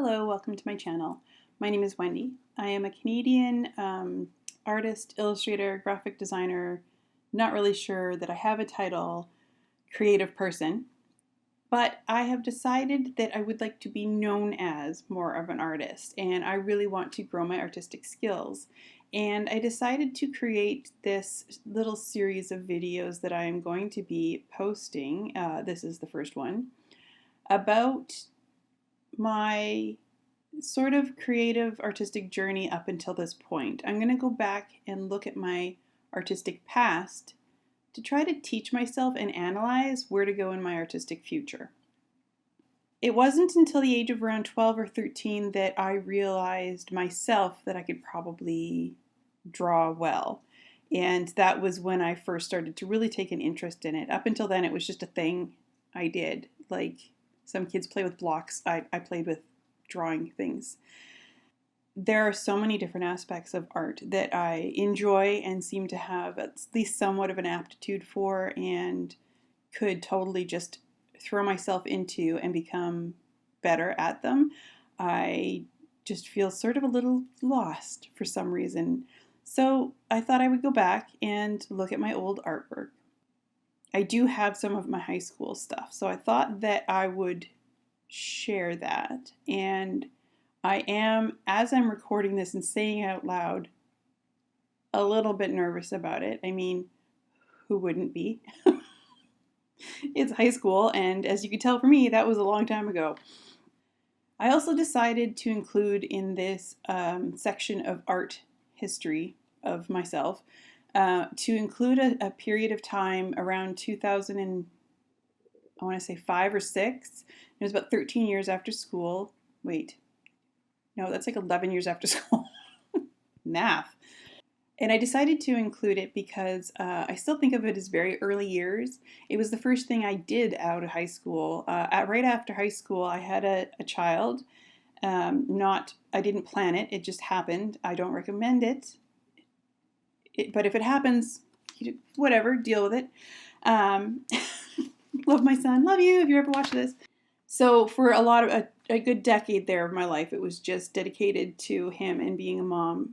Hello, welcome to my channel. My name is Wendy. I am a Canadian artist, illustrator, graphic designer, not really sure that I have a title, creative person, but I have decided that I would like to be known as more of an artist, and I really want to grow my artistic skills. And I decided to create this little series of videos that I am going to be posting, this is the first one, about my sort of creative artistic journey up until this point. I'm going to go back and look at my artistic past to try to teach myself and analyze where to go in my artistic future. It wasn't until the age of around 12 or 13 that I realized myself that I could probably draw well. And that was when I first started to really take an interest in it. Up until then, it was just a thing I did. Like some kids play with blocks, I played with drawing things. There are so many different aspects of art that I enjoy and seem to have at least somewhat of an aptitude for, and could totally just throw myself into and become better at them. I just feel sort of a little lost for some reason. So I thought I would go back and look at my old artwork. I do have some of my high school stuff, so I thought that I would share that. And I am, as I'm recording this and saying it out loud, a little bit nervous about it. I mean, who wouldn't be? It's high school, and as you can tell from me, that was a long time ago. I also decided to include in this section of art history of myself, to include a period of time around 2000 and I want to say 5 or 6. It was about 13 years after school. Wait, no, that's like 11 years after school. Math. And I decided to include it because I still think of it as very early years. It was the first thing I did out of high school. Right after high school, I had a child. I didn't plan it, it just happened. I don't recommend it. But if it happens, whatever, deal with it. Love my son, love you if you ever watch this. So for a lot of a good decade there of my life, it was just dedicated to him and being a mom.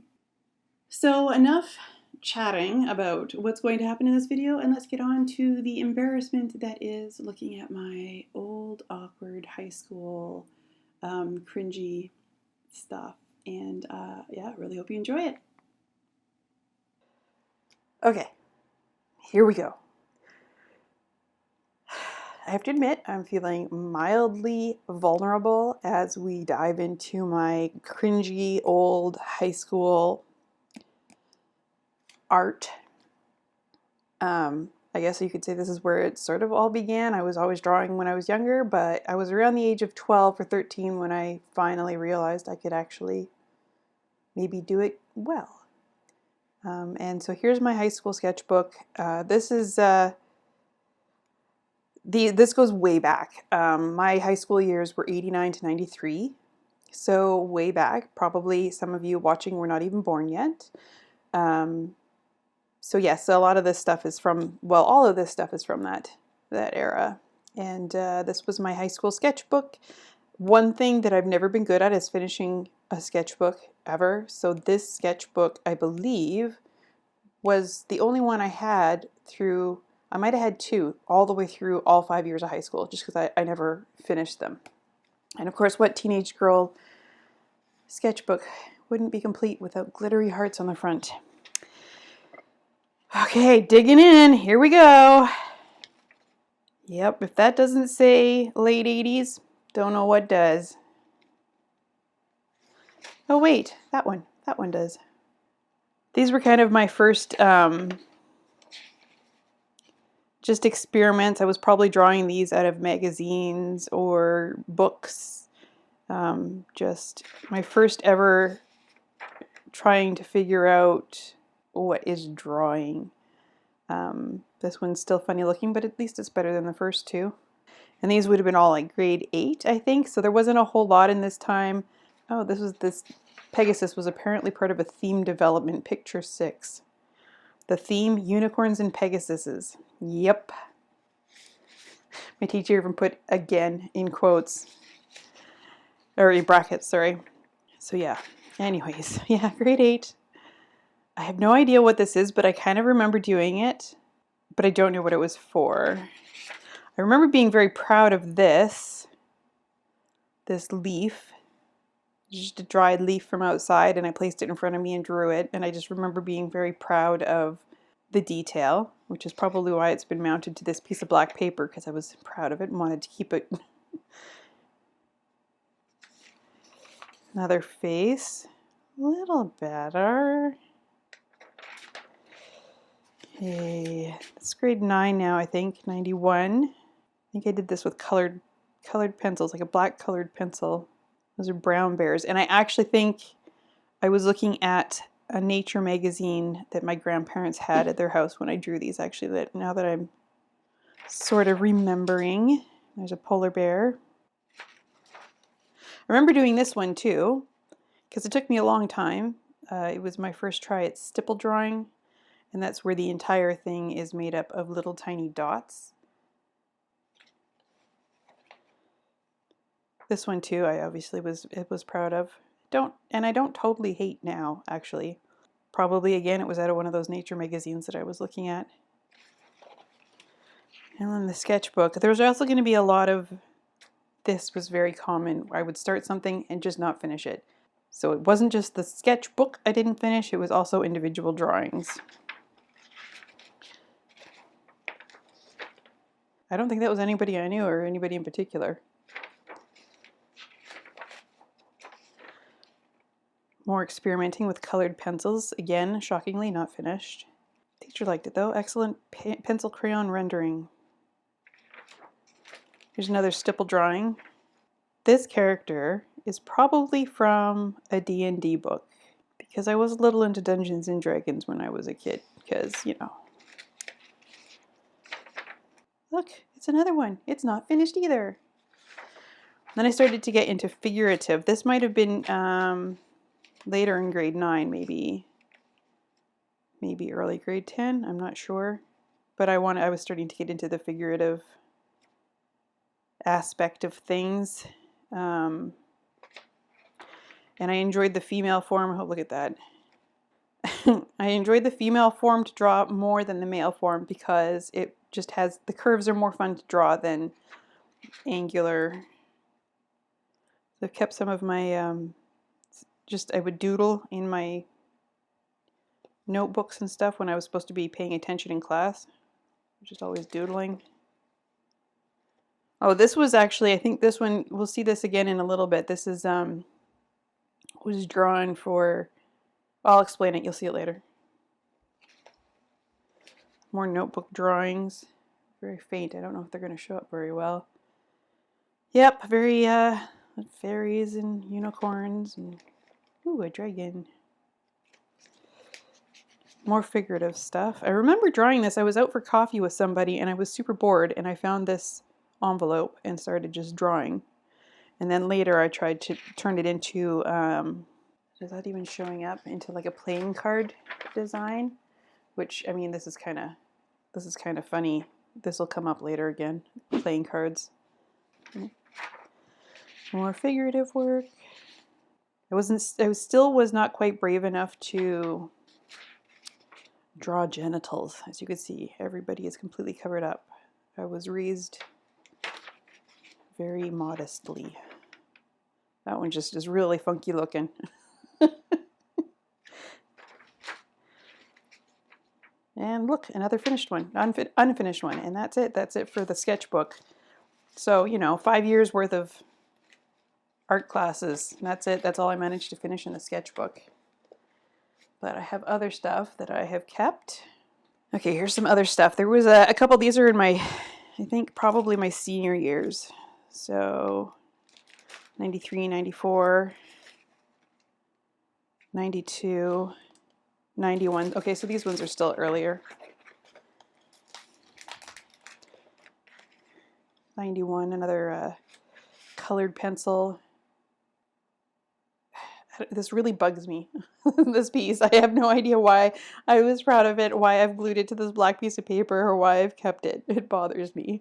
So enough chatting about what's going to happen in this video, and let's get on to the embarrassment that is looking at my old awkward high school cringy stuff. And yeah, really hope you enjoy it. Okay, here we go. I have to admit, I'm feeling mildly vulnerable as we dive into my cringy old high school art. I guess you could say this is where it sort of all began. I was always drawing when I was younger, but I was around the age of 12 or 13 when I finally realized I could actually maybe do it well. And so here's my high school sketchbook. This is this goes way back. My high school years were 89 to 93. So way back, probably some of you watching were not even born yet. So yes, a lot of this stuff is from, well, all of this stuff is from that era. And this was my high school sketchbook. One thing that I've never been good at is finishing a sketchbook ever. So this sketchbook, I believe, was the only one I had through, I might have had 2 all the way through all 5 years of high school, just because I never finished them. And of course, what teenage girl sketchbook wouldn't be complete without glittery hearts on the front? Okay, digging in, here we go. Yep, if that doesn't say late 80s, don't know what does. Oh wait, that one does. These were kind of my first just experiments. I was probably drawing these out of magazines or books. Just my first ever trying to figure out what is drawing. This one's still funny looking, but at least it's better than the first 2. And these would have been all like grade 8, I think. So there wasn't a whole lot in this time. Oh, this Pegasus was apparently part of a theme development, picture 6. The theme, unicorns and Pegasuses. Yep. My teacher even put "again" in quotes. or in brackets, sorry. So yeah, anyways, yeah, grade 8. I have no idea what this is, but I kind of remember doing it, but I don't know what it was for. I remember being very proud of this leaf, just a dried leaf from outside, and I placed it in front of me and drew it, and I just remember being very proud of the detail, which is probably why it's been mounted to this piece of black paper, because I was proud of it and wanted to keep it. Another face, a little better. Okay, it's grade 9 now, I think, 91. I think I did this with colored pencils, like a black colored pencil. Those are brown bears. And I actually think I was looking at a nature magazine that my grandparents had at their house when I drew these, actually, that now that I'm sort of remembering. There's a polar bear. I remember doing this one too, because it took me a long time. It was my first try at Stipple Drawing, and that's where the entire thing is made up of little tiny dots. This one too, I obviously was proud of. I don't totally hate now, actually. Probably, again, it was out of one of those nature magazines that I was looking at. And then the sketchbook. There was also going to be a lot of, this was very common. I would start something and just not finish it. So it wasn't just the sketchbook I didn't finish, it was also individual drawings. I don't think that was anybody I knew or anybody in particular. More experimenting with colored pencils. Again, shockingly not finished. Teacher liked it though. Excellent pencil crayon rendering. Here's another stipple drawing. This character is probably from a D&D book, because I was a little into Dungeons and Dragons when I was a kid, because, you know. Look, it's another one. It's not finished either. Then I started to get into figurative. This might have been later in grade 9, maybe early grade 10, I'm not sure. But I was starting to get into the figurative aspect of things. And I enjoyed the female form. Oh, look at that. I enjoyed the female form to draw more than the male form, because it just has, the curves are more fun to draw than angular. So I've kept some of my, I would doodle in my notebooks and stuff when I was supposed to be paying attention in class. Just always doodling. Oh, this was actually, I think this one, we'll see this again in a little bit. This is, was drawn for, I'll explain it, you'll see it later. More notebook drawings. Very faint, I don't know if they're going to show up very well. Yep, very, fairies and unicorns and, ooh, a dragon. More figurative stuff. I remember drawing this. I was out for coffee with somebody and I was super bored, and I found this envelope and started just drawing. And then later I tried to turn it into, is that even showing up, into like a playing card design, which, I mean, this is kind of funny. This will come up later again, playing cards. More figurative work. I still was not quite brave enough to draw genitals. As you can see, everybody is completely covered up. I was raised very modestly. That one just is really funky looking. And look, another finished one, unfinished one, and that's it. That's it for the sketchbook. So, you know, 5 years worth of art classes. And that's it. That's all I managed to finish in the sketchbook. But I have other stuff that I have kept. Okay, here's some other stuff. There was a couple, these are in my, I think probably my senior years. So 93, 94, 92, 91. Okay, so these ones are still earlier. 91, another colored pencil. This really bugs me, this piece. I have no idea why I was proud of it, why I've glued it to this black piece of paper, or why I've kept it. It bothers me.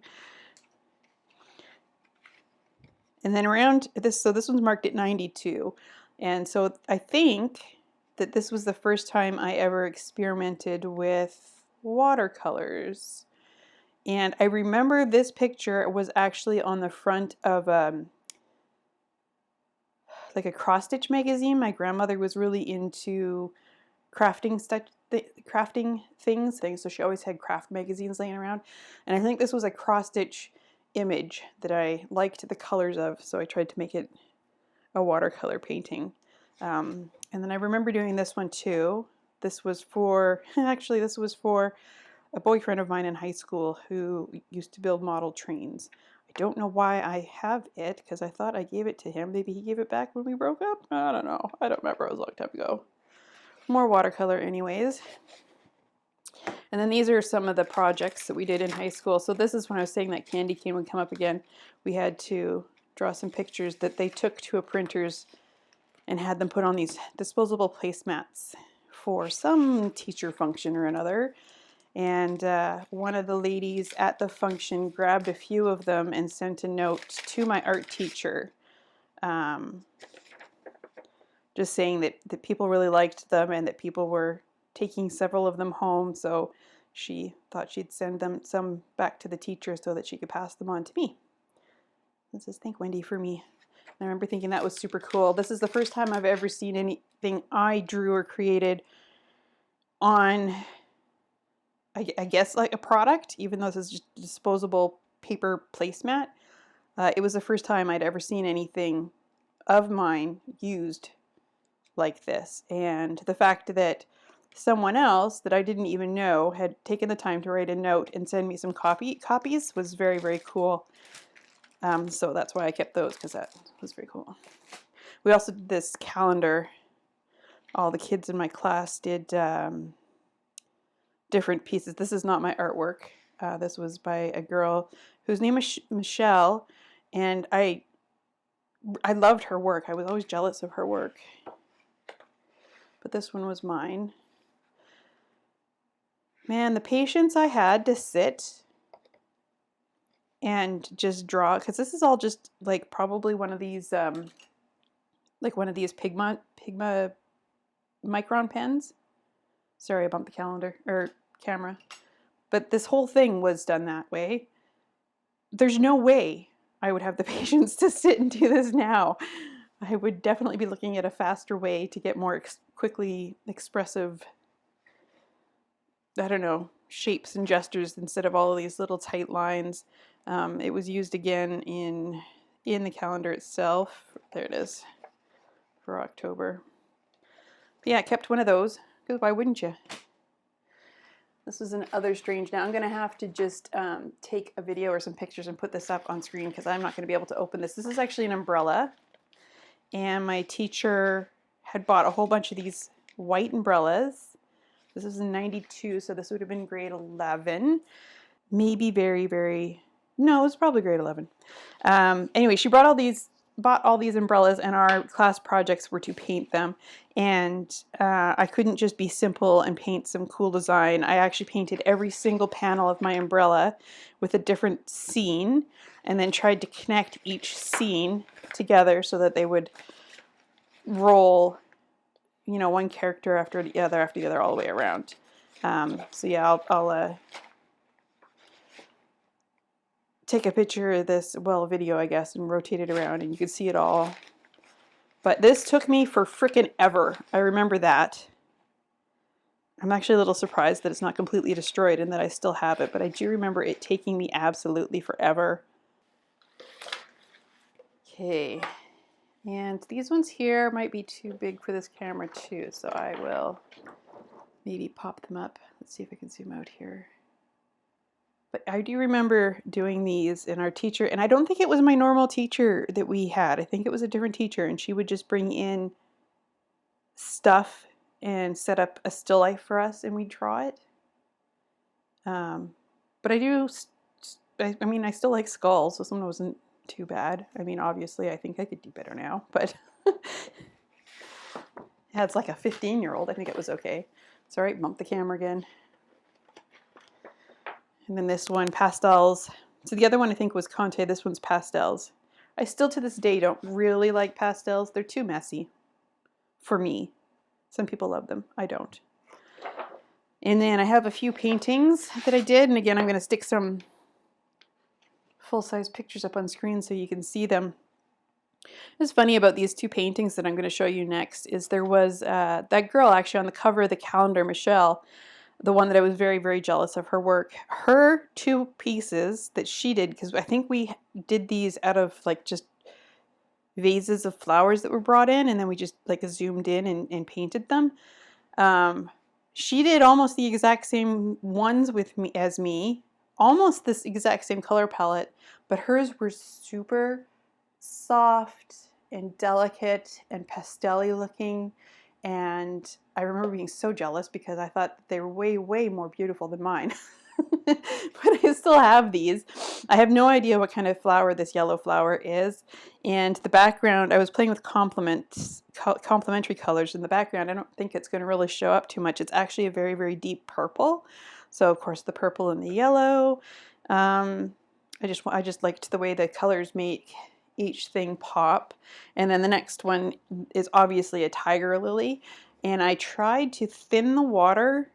And then around this, so this one's marked at 92. And so I think that this was the first time I ever experimented with watercolors. And I remember this picture was actually on the front of like a cross-stitch magazine. My grandmother was really into crafting things, so she always had craft magazines laying around. And I think this was a cross-stitch image that I liked the colors of, so I tried to make it a watercolor painting. And then I remember doing this one too. This was for, actually this was for a boyfriend of mine in high school who used to build model trains. I don't know why I have it, because I thought I gave it to him. Maybe he gave it back when we broke up? I don't know. I don't remember. It was a long time ago. More watercolor anyways. And then these are some of the projects that we did in high school. So this is when I was saying that candy cane would come up again. We had to draw some pictures that they took to a printer's and had them put on these disposable placemats for some teacher function or another. And one of the ladies at the function grabbed a few of them and sent a note to my art teacher, just saying that people really liked them and that people were taking several of them home. So she thought she'd send them some back to the teacher so that she could pass them on to me. This is Thank Wendy for me. I remember thinking that was super cool. This is the first time I've ever seen anything I drew or created on, I guess, like a product, even though this is just a disposable paper placemat. It was the first time I'd ever seen anything of mine used like this. And the fact that someone else that I didn't even know had taken the time to write a note and send me some copies was very, very cool. So that's why I kept those, because that was very cool. We also did this calendar. All the kids in my class did different pieces. This is not my artwork. This was by a girl whose name is Michelle, and I loved her work. I was always jealous of her work. But this one was mine. Man, the patience I had to sit and just draw, because this is all just like probably one of these Pigma micron pens. Sorry, I bumped the camera. But this whole thing was done that way. There's no way I would have the patience to sit and do this now. I would definitely be looking at a faster way to get more quickly expressive, I don't know, shapes and gestures instead of all of these little tight lines. It was used again in the calendar itself. There it is for October. But yeah, I kept one of those, because why wouldn't you? This is another strange. Now I'm going to have to just take a video or some pictures and put this up on screen, because I'm not going to be able to open this. This is actually an umbrella, and my teacher had bought a whole bunch of these white umbrellas. This is in 92, so this would have been grade 11. Maybe no, it was probably grade 11. Anyway, she bought all these umbrellas, and our class projects were to paint them. And I couldn't just be simple and paint some cool design. I actually painted every single panel of my umbrella with a different scene, and then tried to connect each scene together so that they would roll, you know, one character after the other all the way around. So yeah, I'll take a picture of this, well, a video, I guess, and rotate it around, and you can see it all. But this took me for frickin' ever. I remember that. I'm actually a little surprised that it's not completely destroyed and that I still have it, but I do remember it taking me absolutely forever. Okay, and these ones here might be too big for this camera too, so I will maybe pop them up. Let's see if I can zoom out here. But I do remember doing these, and our teacher, and I don't think it was my normal teacher that we had. I think it was a different teacher, and she would just bring in stuff and set up a still life for us, and we'd draw it. But I mean, I still like skulls, so someone wasn't too bad. I mean, obviously, I think I could do better now, but yeah, it's like a 15-year-old. I think it was okay. Sorry, bump the camera again. And then this one, Pastels. So the other one I think was Conte. This one's Pastels. I still to this day don't really like pastels. They're too messy for me. Some people love them. I don't. And then I have a few paintings that I did. And again, I'm going to stick some full-size pictures up on screen so you can see them. What's funny about these two paintings that I'm going to show you next is there was that girl actually on the cover of the calendar, Michelle, the one that I was very, very jealous of her work. Her two pieces that she did, because I think we did these out of like just vases of flowers that were brought in, and then we just like zoomed in and painted them. She did almost the exact same ones with me as me, almost this exact same color palette, but hers were super soft and delicate and pastel-y looking. And I remember being so jealous because I thought that they were way, way more beautiful than mine. But I still have these. I have no idea what kind of flower this yellow flower is. And the background, I was playing with complementary colors in the background. I don't think it's going to really show up too much. It's actually a very, very deep purple. So of course the purple and the yellow. I just liked the way the colors make each thing pop. And then the next one is obviously a tiger lily, and I tried to thin the water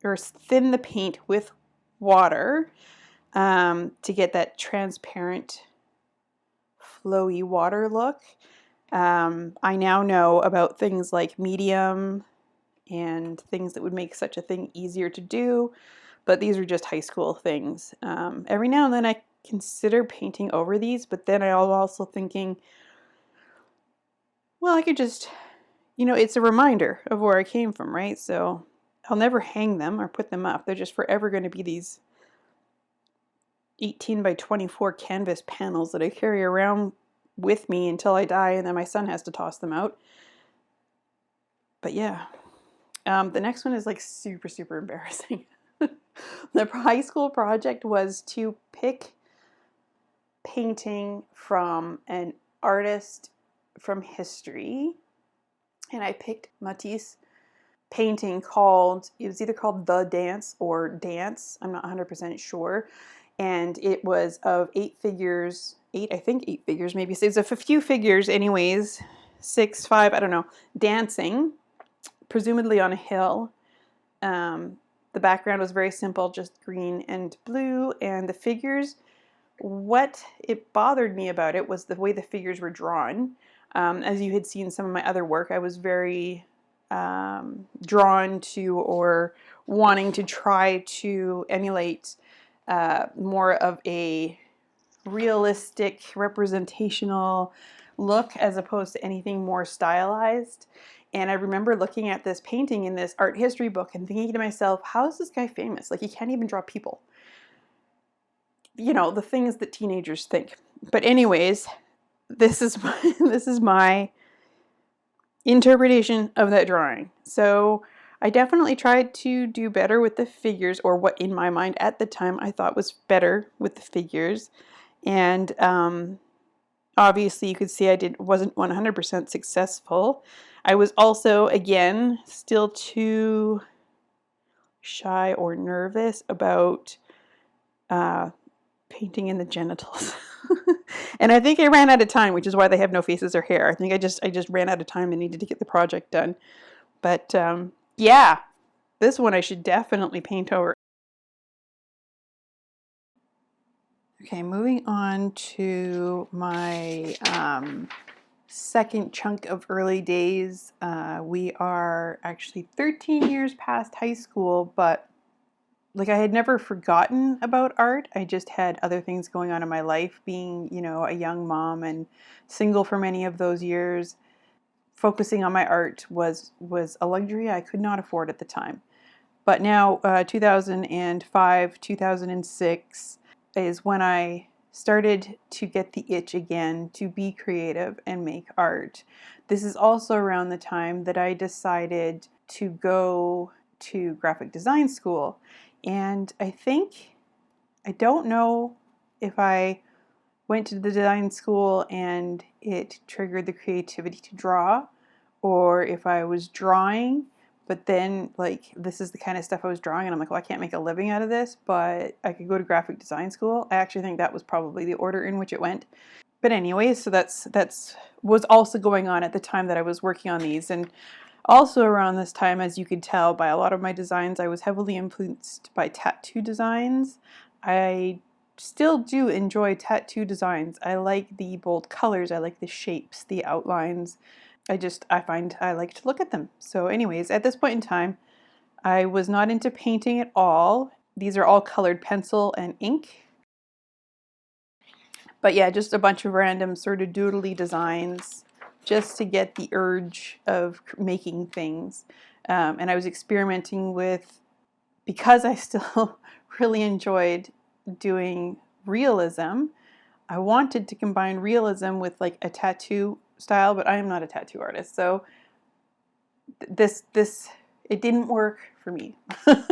or thin the paint with water to get that transparent flowy water look. I now know about things like medium and things that would make such a thing easier to do, but these are just high school things. Every now and then I consider painting over these, but then I'm also thinking, well, I could just, it's a reminder of where I came from, right? So I'll never hang them or put them up. They're just forever going to be these 18 by 24 canvas panels that I carry around with me until I die, and then my son has to toss them out. But yeah, the next one is like super, super embarrassing. The high school project was to pick painting from an artist from history, and I picked Matisse painting called, it was either called The Dance or Dance, I'm not 100% sure, and it was of 8 figures, I think 8 figures maybe, so it's a few figures anyways, 6, 5, I don't know, dancing, presumably on a hill. The background was very simple, just green and blue, and the figures, what it bothered me about it was the way the figures were drawn. As you had seen some of my other work, I was very drawn to or wanting to try to emulate more of a realistic, representational look as opposed to anything more stylized. And I remember looking at this painting in this art history book and thinking to myself, how is this guy famous? Like, he can't even draw people. The things that teenagers think. But anyways, this is my interpretation of that drawing. So I definitely tried to do better with the figures, or what in my mind at the time I thought was better with the figures. And obviously you could see I wasn't 100% successful. I was also, again, still too shy or nervous about painting in the genitals. And I think I ran out of time, which is why they have no faces or hair. I think I just ran out of time and needed to get the project done. But yeah, this one I should definitely paint over. Okay, moving on to my second chunk of early days. We are actually 13 years past high school, but like, I had never forgotten about art. I just had other things going on in my life, being, a young mom and single for many of those years. Focusing on my art was a luxury I could not afford at the time. But now, 2005, 2006 is when I started to get the itch again to be creative and make art. This is also around the time that I decided to go to graphic design school. And I don't know if I went to the design school and it triggered the creativity to draw, or if I was drawing, but then like this is the kind of stuff I was drawing and I'm like, well, I can't make a living out of this, but I could go to graphic design school. I actually think that was probably the order in which it went. But anyway, so that's was also going on at the time that I was working on these. And also around this time, as you could tell by a lot of my designs, I was heavily influenced by tattoo designs. I still do enjoy tattoo designs. I like the bold colors, I like the shapes, the outlines. I find I like to look at them. So anyways, at this point in time, I was not into painting at all. These are all colored pencil and ink. But yeah, just a bunch of random sort of doodly designs just to get the urge of making things. And I was experimenting with, because I still really enjoyed doing realism, I wanted to combine realism with like a tattoo style, but I am not a tattoo artist. So this it didn't work for me.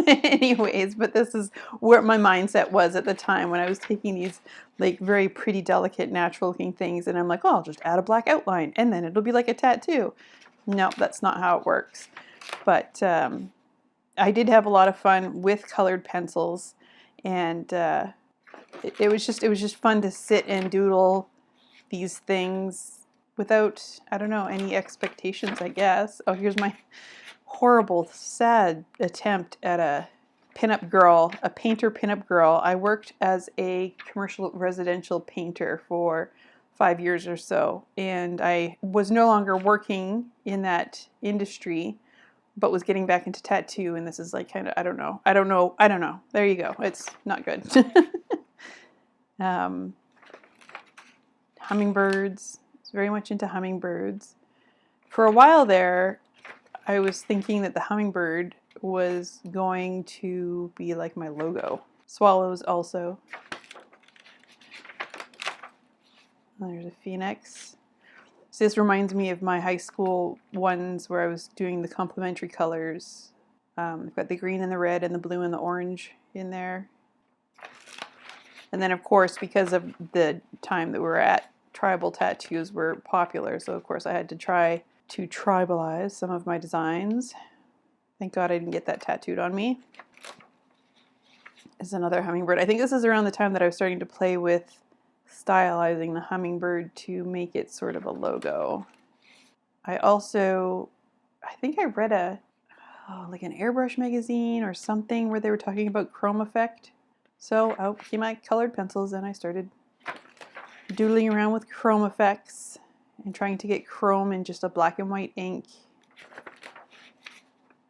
Anyways, but this is where my mindset was at the time when I was taking these like very pretty, delicate, natural looking things, and I'm like, oh, I'll just add a black outline and then it'll be like a tattoo. No, that's not how it works. But I did have a lot of fun with colored pencils, and it was just fun to sit and doodle these things without, I don't know, any expectations, I guess. Oh, here's my horrible, sad attempt at a pinup girl, a painter pinup girl. I worked as a commercial residential painter for 5 years or so, and I was no longer working in that industry, but was getting back into tattoo, and this is like kind of, I don't know. There you go. It's not good. Hummingbirds. I was very much into hummingbirds. For a while there, I was thinking that the hummingbird was going to be like my logo. Swallows also. There's a phoenix. So this reminds me of my high school ones where I was doing the complementary colors. I've got the green and the red and the blue and the orange in there. And then of course, because of the time that we were at, tribal tattoos were popular. So of course I had to try to tribalize some of my designs. Thank God I didn't get that tattooed on me. Is another hummingbird. I think this is around the time that I was starting to play with stylizing the hummingbird to make it sort of a logo. I think I read like an airbrush magazine or something where they were talking about chrome effect. So out came my colored pencils and I started doodling around with chrome effects and trying to get chrome in just a black and white ink.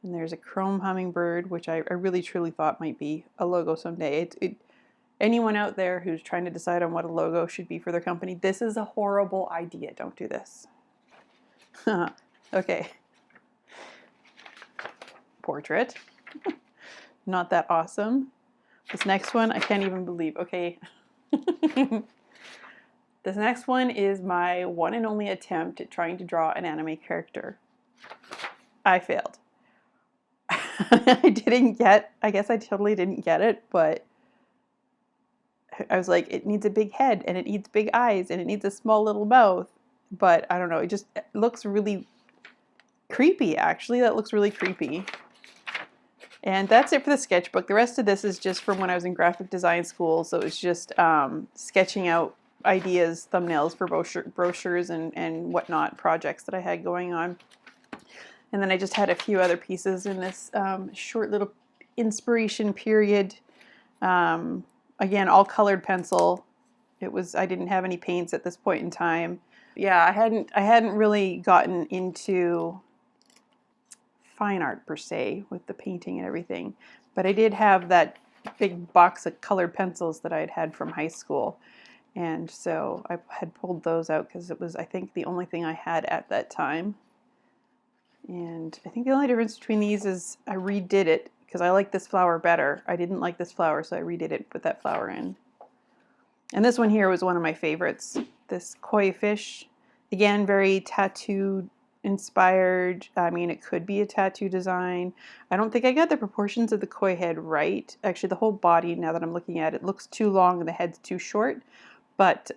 And there's a chrome hummingbird, which I really truly thought might be a logo someday. Anyone out there who's trying to decide on what a logo should be for their company, this is a horrible idea. Don't do this. Okay. Portrait. Not that awesome. This next one, I can't even believe. Okay. This next one is my one and only attempt at trying to draw an anime character. I failed. I guess I totally didn't get it, but I was like, it needs a big head and it needs big eyes and it needs a small little mouth. But I don't know, it looks really creepy, actually. That looks really creepy. And that's it for the sketchbook. The rest of this is just from when I was in graphic design school. So it's just sketching out ideas, thumbnails for brochures and whatnot, projects that I had going on. And then I just had a few other pieces in this short little inspiration period. Again, all colored pencil. I didn't have any paints at this point in time. Yeah, I hadn't really gotten into fine art per se with the painting and everything, but I did have that big box of colored pencils that I had from high school, and so I had pulled those out because it was, I think, the only thing I had at that time. And I think the only difference between these is I redid it because I like this flower better. I didn't like this flower, so I redid it, put that flower in. And this one here was one of my favorites. This koi fish, again, very tattoo inspired. I mean, it could be a tattoo design. I don't think I got the proportions of the koi head right. Actually, the whole body, now that I'm looking at it, looks too long and the head's too short. But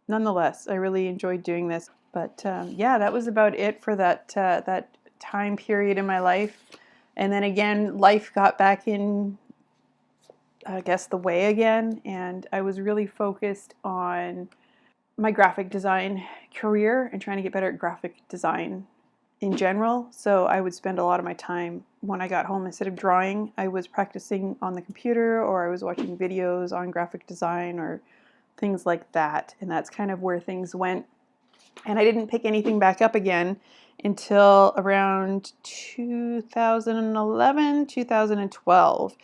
nonetheless, I really enjoyed doing this. But yeah, that was about it for that time period in my life. And then again, life got back in, I guess, the way again. And I was really focused on my graphic design career and trying to get better at graphic design in general. So I would spend a lot of my time when I got home, instead of drawing, I was practicing on the computer, or I was watching videos on graphic design or things like that. And that's kind of where things went. And I didn't pick anything back up again until around 2011, 2012.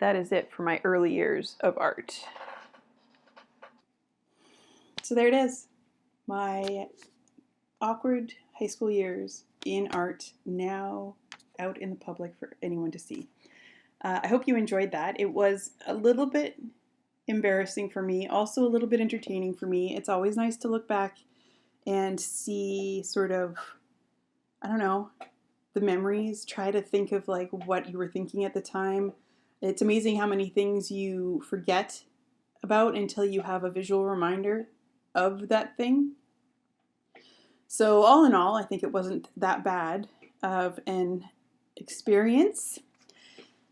That is it for my early years of art. So there it is. My awkward high school years in art, now out in the public for anyone to see. I hope you enjoyed that. It was a little bit embarrassing for me, also a little bit entertaining for me. It's always nice to look back and see sort of, I don't know, the memories. Try to think of like what you were thinking at the time. It's amazing how many things you forget about until you have a visual reminder of that thing. So all in all, I think it wasn't that bad of an experience.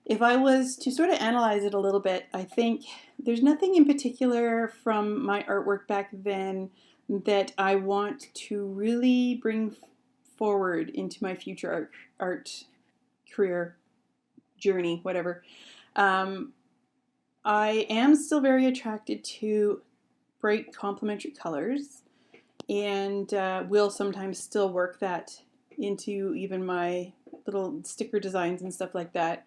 If I was to sort of analyze it a little bit, I think there's nothing in particular from my artwork back then that I want to really bring forward into my future art career journey, whatever. I am still very attracted to bright complementary colors, and will sometimes still work that into even my little sticker designs and stuff like that.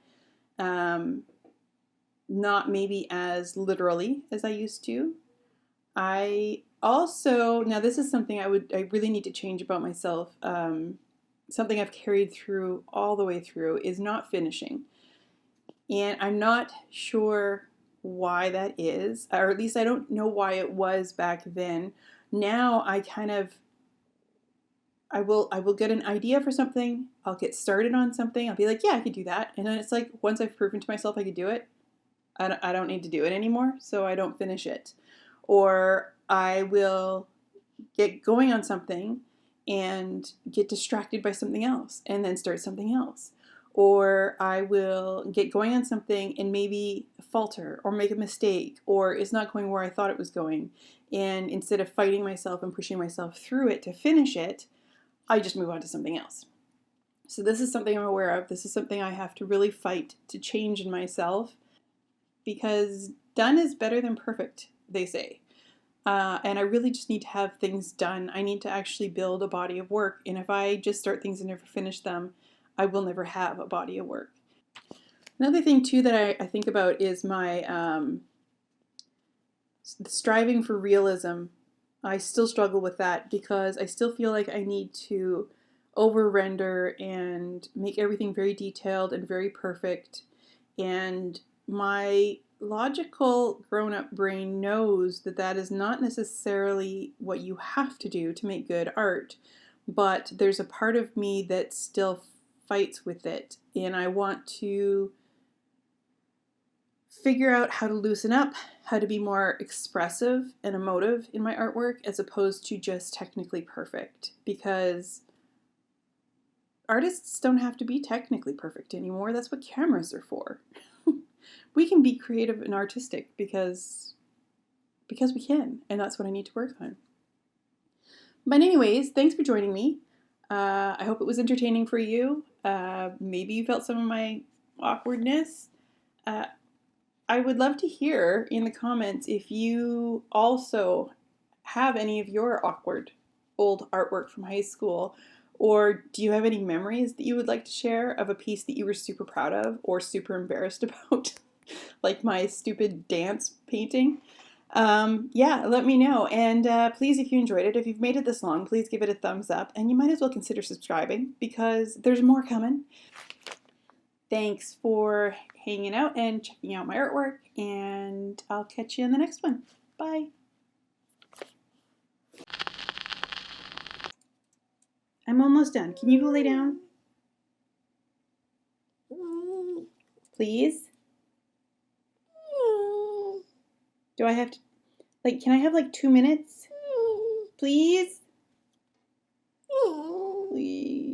Not maybe as literally as I used to. I also, now this is something I really need to change about myself. Something I've carried through all the way through is not finishing. And I'm not sure why that is, or at least I don't know why it was back then. Now I will get an idea for something, I'll get started on something, I'll be like, yeah, I could do that. And then it's like, once I've proven to myself I could do it, I don't need to do it anymore, so I don't finish it. Or I will get going on something and get distracted by something else and then start something else. Or I will get going on something and maybe falter or make a mistake, or it's not going where I thought it was going. And instead of fighting myself and pushing myself through it to finish it, I just move on to something else. So this is something I'm aware of. This is something I have to really fight to change in myself, because done is better than perfect, they say. And I really just need to have things done. I need to actually build a body of work. And if I just start things and never finish them, I will never have a body of work. Another thing too that I think about is my striving for realism. I still struggle with that because I still feel like I need to over-render and make everything very detailed and very perfect. And my logical grown-up brain knows that that is not necessarily what you have to do to make good art, but there's a part of me that still fights with it, and I want to figure out how to loosen up, how to be more expressive and emotive in my artwork as opposed to just technically perfect, because artists don't have to be technically perfect anymore. That's what cameras are for. We can be creative and artistic because we can, and that's what I need to work on. But anyways, thanks for joining me. I hope it was entertaining for you. Maybe you felt some of my awkwardness. I would love to hear in the comments if you also have any of your awkward old artwork from high school, or do you have any memories that you would like to share of a piece that you were super proud of or super embarrassed about, like my stupid dance painting? Yeah, let me know. And please, if you enjoyed it, if you've made it this long, please give it a thumbs up, and you might as well consider subscribing because there's more coming. Thanks for hanging out and checking out my artwork, and I'll catch you in the next one. Bye. I'm almost done. Can you go lay down? Please? Do I have to, like, can I have like 2 minutes? Please? Please.